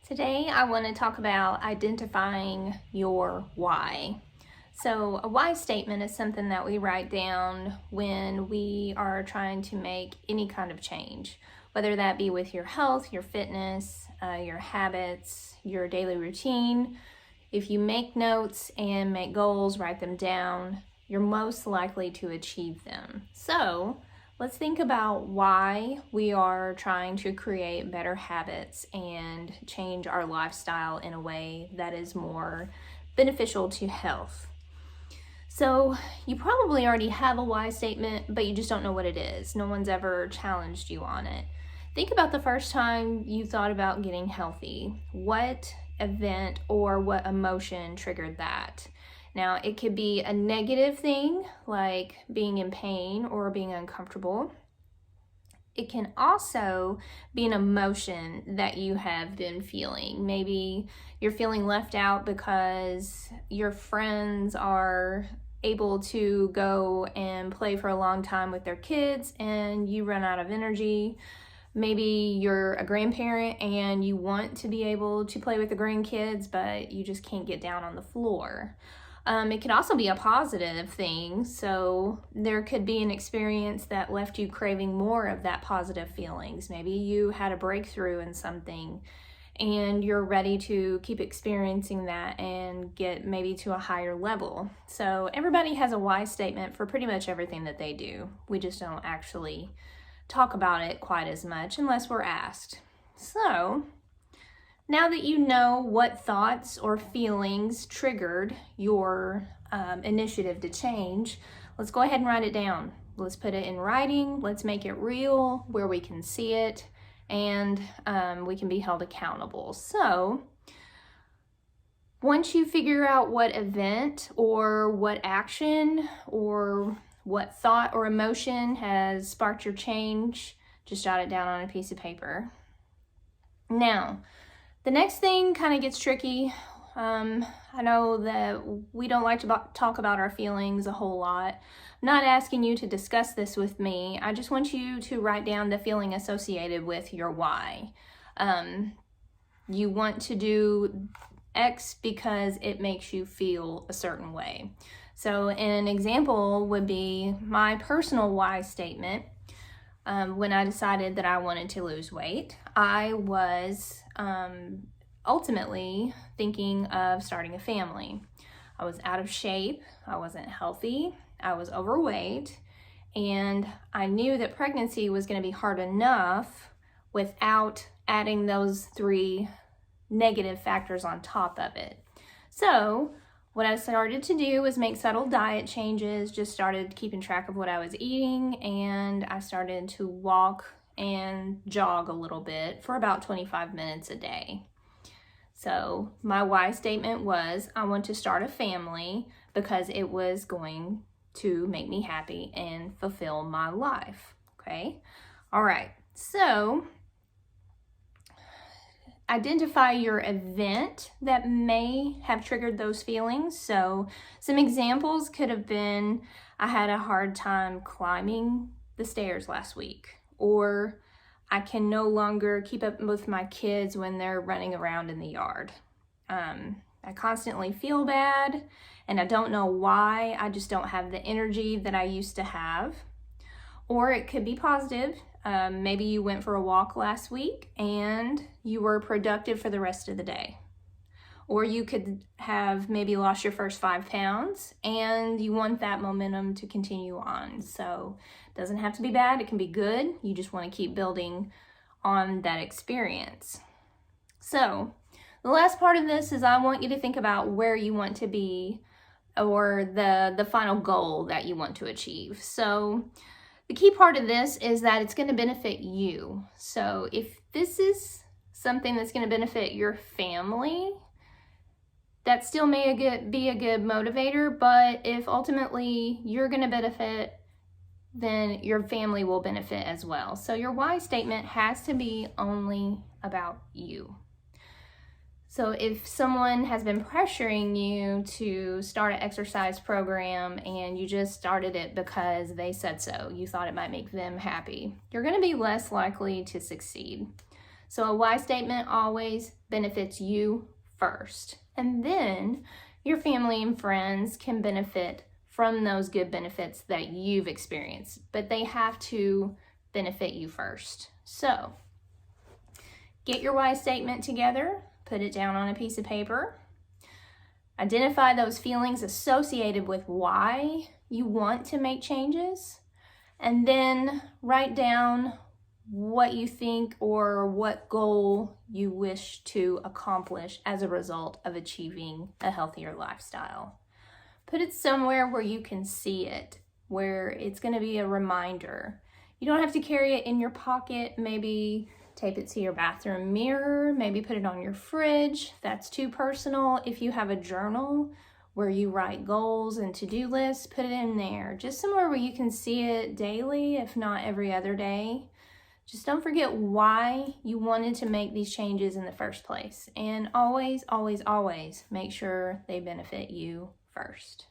Today, I want to talk about identifying your why. So, a why statement is something that we write down when we are trying to make any kind of change, whether that be with your health, your fitness, your habits, your daily routine. If you make notes and make goals, write them down, you're most likely to achieve them. So, let's think about why we are trying to create better habits and change our lifestyle in a way that is more beneficial to health. So, you probably already have a why statement, but you just don't know what it is. No one's ever challenged you on it. Think about the first time you thought about getting healthy. What event or what emotion triggered that? Now, it could be a negative thing like being in pain or being uncomfortable. It can also be an emotion that you have been feeling. Maybe you're feeling left out because your friends are able to go and play for a long time with their kids and you run out of energy. Maybe you're a grandparent and you want to be able to play with the grandkids, but you just can't get down on the floor. It could also be a positive thing. So there could be an experience that left you craving more of that positive feelings. Maybe you had a breakthrough in something and you're ready to keep experiencing that and get maybe to a higher level. So everybody has a why statement for pretty much everything that they do. We just don't actually talk about it quite as much unless we're asked. So now that you know what thoughts or feelings triggered your initiative to change, let's go ahead and write it down. Let's put it in writing. Let's make it real where we can see it and we can be held accountable. So once you figure out what event or what action or what thought or emotion has sparked your change, just jot it down on a piece of paper. Now, the next thing kind of gets tricky. I know that we don't like to talk about our feelings a whole lot. I'm not asking you to discuss this with me. I just want you to write down the feeling associated with your why. You want to do X because it makes you feel a certain way. So an example would be my personal why statement. When I decided that I wanted to lose weight, I was ultimately thinking of starting a family. I was out of shape, I wasn't healthy, I was overweight, and I knew that pregnancy was going to be hard enough without adding those 3 negative factors on top of it. So what I started to do was make subtle diet changes, just started keeping track of what I was eating, and I started to walk and jog a little bit for about 25 minutes a day. So my why statement was, I want to start a family because it was going to make me happy and fulfill my life. Okay? All right. So identify your event that may have triggered those feelings. So some examples could have been, I had a hard time climbing the stairs last week, or I can no longer keep up with my kids when they're running around in the yard. I constantly feel bad and I don't know why. I just don't have the energy that I used to have. Or it could be positive. Maybe you went for a walk last week and you were productive for the rest of the day. Or you could have maybe lost your first 5 pounds and you want that momentum to continue on. So it doesn't have to be bad, it can be good. You just want to keep building on that experience. So the last part of this is I want you to think about where you want to be or the final goal that you want to achieve. So the key part of this is that it's going to benefit you. So if this is something that's going to benefit your family, that still may be a good motivator, but if ultimately you're going to benefit, then your family will benefit as well. So your why statement has to be only about you. So if someone has been pressuring you to start an exercise program and you just started it because they said so, you thought it might make them happy, you're going to be less likely to succeed. So a why statement always benefits you first. And then your family and friends can benefit from those good benefits that you've experienced, but they have to benefit you first. So get your why statement together, put it down on a piece of paper, identify those feelings associated with why you want to make changes, and then write down what you think or what goal you wish to accomplish as a result of achieving a healthier lifestyle. Put it somewhere where you can see it, where it's going to be a reminder. You don't have to carry it in your pocket. Maybe tape it to your bathroom mirror, maybe put it on your fridge. That's too personal. If you have a journal where you write goals and to-do lists, put it in there. Just somewhere where you can see it daily, if not every other day. Just don't forget why you wanted to make these changes in the first place. And always, always, always make sure they benefit you first.